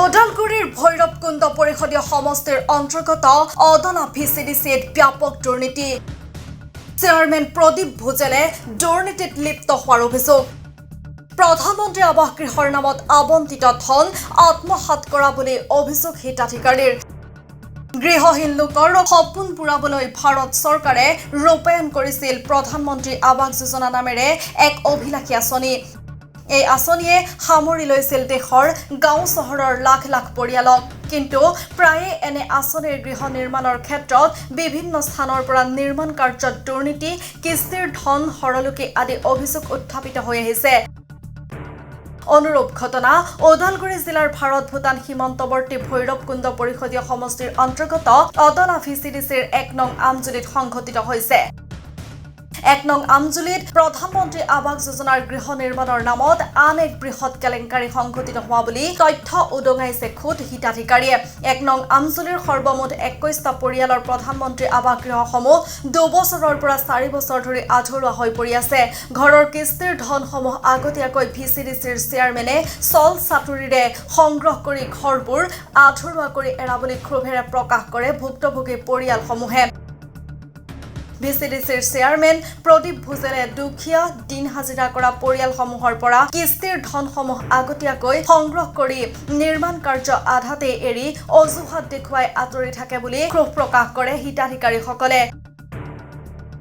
ওদালগুৰিৰ ভৈৰৱকুণ্ড পৰিষদীয় সমষ্টিৰ অন্তৰ্গত অদলা ভিচিডিচিত ব্যাপক দুৰ্নীতি চেয়াৰমেন প্ৰদীপ ভুজেলে দুৰ্নীতিত লিপ্ত হোৱাৰ অভিযোগ প্ৰধানমন্ত্ৰী আৱাস গৃহৰ নামত আবণ্টিত ধন আত্মসাৎ কৰা বুলি অভিযোগ হিতাধিকাৰীৰ গৃহহীন লোকৰ সপোন পূৰাবলৈ ভাৰত চৰকাৰে ৰূপায়ণ কৰিছিল প্ৰধানমন্ত্ৰী আৱাস যোজনা নামেৰে এক অভিলাষী আঁচনি এই আঁচনিয়ে সামৰি লৈছিল দেশৰ গাঁও চহৰৰ লাখ লাখ পৰিয়ালক কিন্তু প্ৰায়ে এনে আঁচনিৰ গৃহ নিৰ্মাণৰ ক্ষেত্ৰত বিভিন্ন স্থানৰ পৰা নিৰ্মাণ কাৰ্যত দুৰ্নীতি কিস্তিৰ ধন হৰলুকি আদি অভিযোগ উত্থাপিত হৈ আহিছে অনুৰূপ ঘটনা ওদালগুৰি জিলাৰ ভাৰত ভূটান সীমান্তৱৰ্তী ভৈৰৱকুণ্ড পৰিষদীয় সমষ্টিৰ অন্তৰ্গত অদলা ভিচিডিচিৰ 1 নং আমজুলিত সংঘটিত হৈছে 1 নং আমজুলিত প্ৰধানমন্ত্ৰী আৱাস যোজনাৰ গৃহ নিৰ্মাণৰ নামত আন এক বৃহৎ কেলেংকাৰী সংঘটিত হোৱা বুলি তথ্য উদঙাইছে খুদ হিতাধিকাৰীয়ে 1 নং আমজুলিৰ সৰ্বমুঠ 21টা পৰিয়ালৰ প্ৰধানমন্ত্ৰী আৱাস গৃহসমূহ 2 বছৰৰ পৰা 4 বছৰ ধৰি আধৰুৱা হৈ পৰি আছে ঘৰৰ কিস্তিৰ ধনসমূহ আগতীয়াকৈ ভিচিডিচিৰ চেয়াৰমেনে চল চাতুৰিৰে সংগ্ৰহ কৰি ঘৰবোৰ আধৰুৱা কৰি এৰা বুলি ক্ষোভেৰে প্ৰকাশ কৰে ভুক্তভোগী পৰিয়ালসমূহে ভিচিডিচিৰ চেয়াৰমেন প্ৰদীপ ভুজেলে দুখীয়া দিন হাজিৰা কৰা পৰিয়ালসমূহৰ পৰা কিস্তিৰ ধনসমূহ আগতীয়াকৈ সংগ্ৰহ কৰি নিৰ্মাণ কাৰ্য আধাতে এৰি অজুহাত দেখুৱাই আঁতৰি থাকে বুলি ক্ষোভ প্ৰকাশ কৰে হিতাধিকাৰীসকলে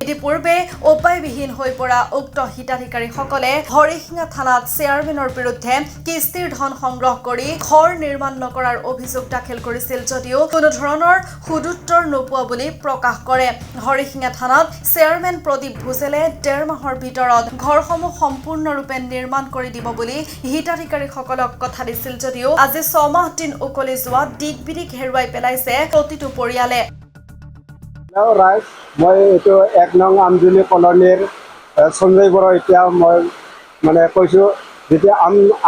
ইতিপূৰ্বে উপায়বিহীন হৈ পৰা উক্ত হিতাধিকাৰীসকলে হৰিশিঙা থানাত চেয়াৰমেনৰ বিৰুদ্ধে কিস্তিৰ ধন সংগ্ৰহ কৰি ঘৰ নিৰ্মাণ নকৰাৰ অভিযোগ দাখিল কৰিছিল যদিও কোনো ধৰণৰ সুদুত্তৰ নোপোৱা বুলি প্ৰকাশ কৰে হৰিশিঙা থানাত চেয়াৰমেন প্ৰদীপ ভুজেলে 1.5 মাহৰ ভিতৰত ঘৰসমূহ সম্পূৰ্ণৰূপে নিৰ্মাণ কৰি দিব বুলি হিতাধিকাৰীসকলক কথা দিছিল যদিও আজি 6 মাহ দিন উকলি যোৱা দিগবিদিক হেৰুৱাই পেলাইছে প্ৰতিটো পৰিয়ালে মই এইটো 1 নং আমজুলি কলনীৰ সঞ্জয় বড়ো এতিয়া মই মানে কৈছোঁ যেতিয়া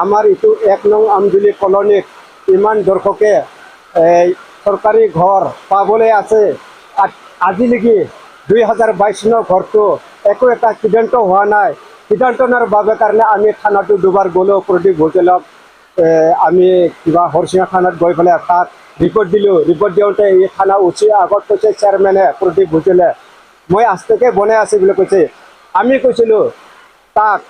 আমাৰ এইটো 1 নং আমজুলি কলনীত ইমান দৰ্শকে চৰকাৰী ঘৰ পাবলৈ আছে আজিলৈকে 2022 চনৰ ঘৰটো একো এটা সিদ্ধান্ত হোৱা নাই সিদ্ধান্ত নোৱাৰ বাবে কাৰণে আমি থানাটো দুবাৰ গ'লোঁ প্ৰদীপ ভুজেলক আমি কিবা হৰিশিঙা থানাত গৈ পেলাই তাত ৰিপৰ্ট দিলোঁ ৰিপৰ্ট দিওঁতে এই থানা উঠি আগত কৈছে চেয়াৰমেনে প্ৰদীপ ভুজেলে মই আজলৈকে বনাই আছোঁ বুলি কৈছে আমি কৈছিলোঁ তাক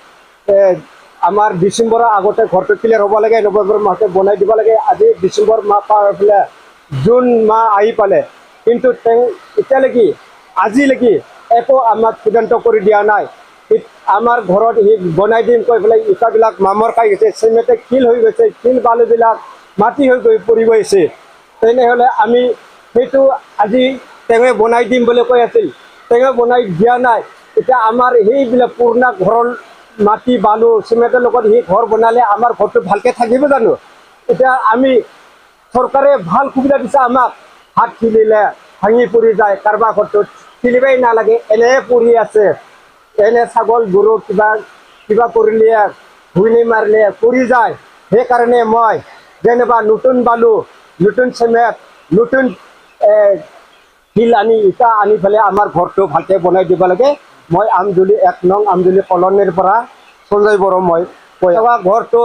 আমাৰ ডিচেম্বৰৰ আগতে ঘৰটো ক্লিয়াৰ হ'ব লাগে নৱেম্বৰ মাহতে বনাই দিব লাগে আজি ডিচেম্বৰ মাহ পাৰ হৈ পেলাই জুন মাহ আহি পালে কিন্তু তেওঁ এতিয়ালৈকে আজিলৈকে একো আমাক সিদ্ধান্ত কৰি দিয়া নাই আমাৰ ঘৰত সি বনাই দিম কৈ পেলাই ইটাবিলাক মামৰ খাই গৈছে চিমেণ্টে শিল হৈ গৈছে শিল বালুবিলাক মাটি হৈ গৈ পৰি গৈছে তেনেহ'লে আমি সেইটো আজি তেওঁ বনাই দিম বুলি কৈ আছিল তেওঁ বনাই দিয়া নাই এতিয়া আমাৰ সেইবিলাক পুৰণা ঘৰৰ মাটি বালু চিমেণ্টৰ লগত সেই ঘৰ বনালে আমাৰ ঘৰটো ভালকৈ থাকিব জানো এতিয়া আমি চৰকাৰে ভাল সুবিধা দিছে আমাক হাত খিলিলে ভাঙি পৰি যায় কাৰোবাৰ ঘৰটোত খিলিবই নালাগে এনেহে পৰি আছে এনে ছাগল গৰু কিবা কৰিলে ঘূৰ্ণি মাৰিলে পৰি যায় সেইকাৰণে মই যেনিবা নতুন বালু নতুন চিমেণ্ট নতুন শিল আনি ইটা আনি পেলাই আমাৰ ঘৰটো ভালকৈ বনাই দিব লাগে মই আমজুলি 1 নং আমজুলি কলনীৰ পৰা সঞ্জয় বড়ো মই কৈ ঘৰটো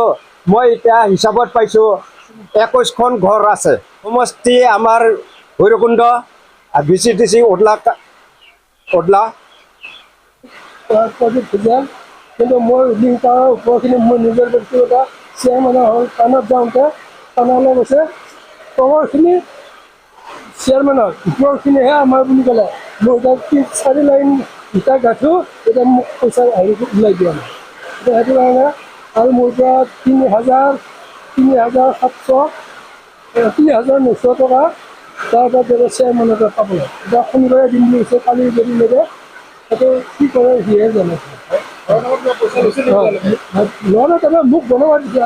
মই এতিয়া হিচাপত পাইছোঁ 21খন ঘৰ আছে সমষ্টি আমাৰ ভৈৰৱকুণ্ড ভিচিডিচি ওদলা কিন্তু মই লিংকৰ ওপৰখিনি মই নিজৰ ব্যক্তিগত চেয়াৰমেনৰ হ'ল কাণত যাওঁতে কাণলৈ গৈছে তলৰখিনি চেয়াৰমেনৰ ওপৰখিনিহে আমাৰ বুলি ক'লে মই এতিয়া 3-4 লাইন ইটা গাঁঠো এতিয়া মোক পইচা আহি ওলাই দিয়া নাই এতিয়া সেইটো কাৰণে আৰু মোৰ পৰা 3,900 টকা তাৰপৰা বেলেগ চেয়াৰমেনৰ পৰা পাব লাগে এতিয়া শনিবাৰে দিম বুলি কৈছে কালি যদি লাগে সেইটো কি কৰে সিহে জানে লোৱা নাই তাৰমানে মোক বনাব দিছে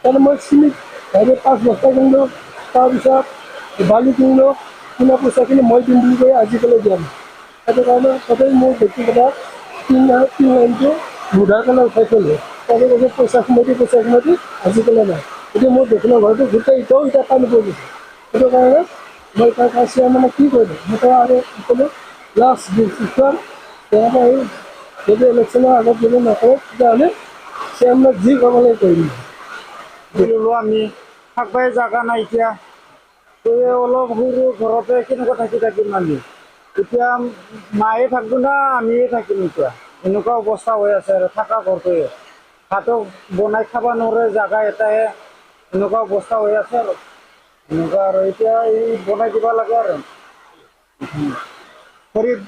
তাৰমানে মই চিমেণ্ট 5 বস্তা কিনিলোঁ তাৰপিছত বালি কিনিলোঁ কিনা পইচাখিনি মই দিম বুলি কৈ আজিকালি দিয়া নাই সেইটো কাৰণে সদায় মোৰ ব্যক্তিগত 3 লাইনটো মুধাৰ কাৰণে উঠাই থ'লোঁ তাতে কৈছে পইচা সোমাই দি আজিকালি নাই এতিয়া মোৰ দক্ষিণৰ ঘৰটো গোটেই এতিয়াও এতিয়া পানী পৰি গৈছে সেইটো কাৰণে মই তাৰ চেয়াৰমেনে কি কৰিলোঁ মই আৰু ক'লোঁ লাষ্ট ডিচিশ্যন তেনেকৈ এই যদি ইলেকশ্যনৰ আগত যদি নকৰে তেতিয়াহ'লে চেয়াৰমেনক যি কৰিব লাগে কৰিম আমি থাকবাই জাগা নাই এতিয়া অলপ সৰু ঘৰতে কেনেকুৱা থাকিম আমি এতিয়া মায়ে থাকবো না আমিয়ে থাকিম এতিয়া এনেকুৱা অৱস্থা হৈ আছে আৰু থকা ঘৰটোৱে ভাতো বনাই খাব নোৱাৰে জাগা এটাহে এনেকুৱা অৱস্থা হৈ আছে আৰু এনেকুৱা আৰু এতিয়া এই বনাই দিব লাগে আৰু গৰীব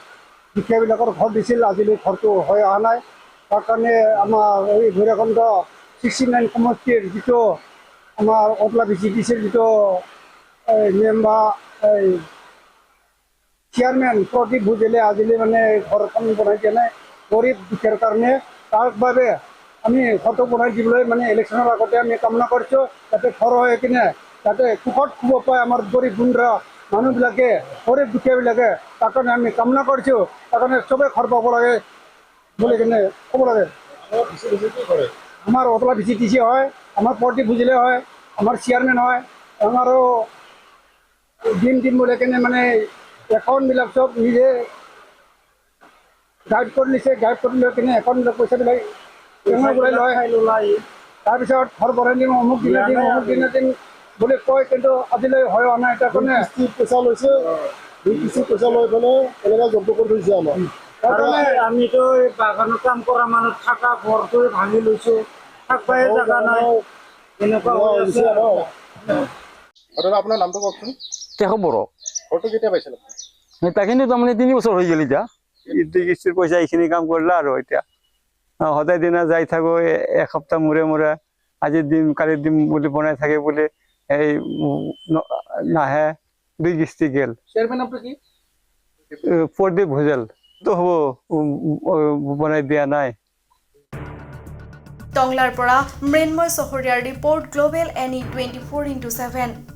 দুখীয়াবিলাকৰ ঘৰ দিছিল আজিলৈ ঘৰটো হৈ অহা নাই তাৰ কাৰণে আমাৰ এই ভৈৰৱকুণ্ড 69 সমষ্টিৰ যিটো আমাৰ অদলা ভিচিডিচিৰ যিটো মেম্বাৰ চেয়াৰমেন প্ৰদীপ ভুজেলে আজিলৈ মানে ঘৰখন বনাই দিয়া নাই গৰীব দুখীয়াৰ কাৰণে তাৰ বাবে আমি ঘৰটো বনাই দিবলৈ মানে ইলেকশ্যনৰ আগতে আমি কামনা কৰিছোঁ যাতে ঘৰ হৈ কিনে যাতে সুখত শুব পায় আমাৰ গৰীব গুণ্ডৰা মানুহবিলাকে গৰীব দুখীয়াবিলাকে তাৰ কাৰণে আমি কামনা কৰিছোঁ তাৰ কাৰণে চবেই ঘৰ পাব লাগে বুলি কিনে ক'ব লাগে আমাৰ অতলা ভিচিডিচি হয় আমাৰ প্ৰদীপ ভুজেলে হয় আমাৰ চেয়াৰমেন হয় আমাৰো দিম বুলি কিনে মানে একাউণ্টবিলাক চব নিজে গাইড কৰি লৈছে গাইড কৰি লৈ কিনে একাউণ্টবিলাক পইচাবিলাক লয় তাৰপিছত ঘৰ বনাই দিম অমুক দিনা দিম বুলি কয় কিন্তু আজিলৈ হৈ অহা নাই তাৰ কাৰণে পইচা লৈছে পইচা লৈ পেলাই এনেকৈ জব্দ কৰি থৈছে আমাৰ আমিতো এই বাগানত কাম কৰা মানুহ থকা ঘৰটোৱে ভাঙি লৈছোঁ থাকবাই জাগা নাই এনেকুৱা হৈ আছে আৰু দাদা আপোনাৰ নামটো কওকচোন তেখেত বড়ো ঘৰটো কেতিয়া পাইছিল তাখিনি তাৰমানে 3 বছৰ হৈ গ'ল এতিয়া কিস্তিৰ পইচা এইখিনি কাম কৰিলা আৰু এতিয়া সদায় দিনা যাই থাকো এসপ্তাহ মূৰে আজি দিম কালি দিম বুলি বনাই থাকে বুলি এই নাহে 2 কিস্তি গেল চেয়াৰমেন নামটো কি প্ৰদীপ ভুজেল তো হ'ব বনাই দিয়া নাই টংলাৰ পৰা মৃন্ময় চহৰীয়াৰ ৰিপৰ্ট গ্লোবেল NE 24/7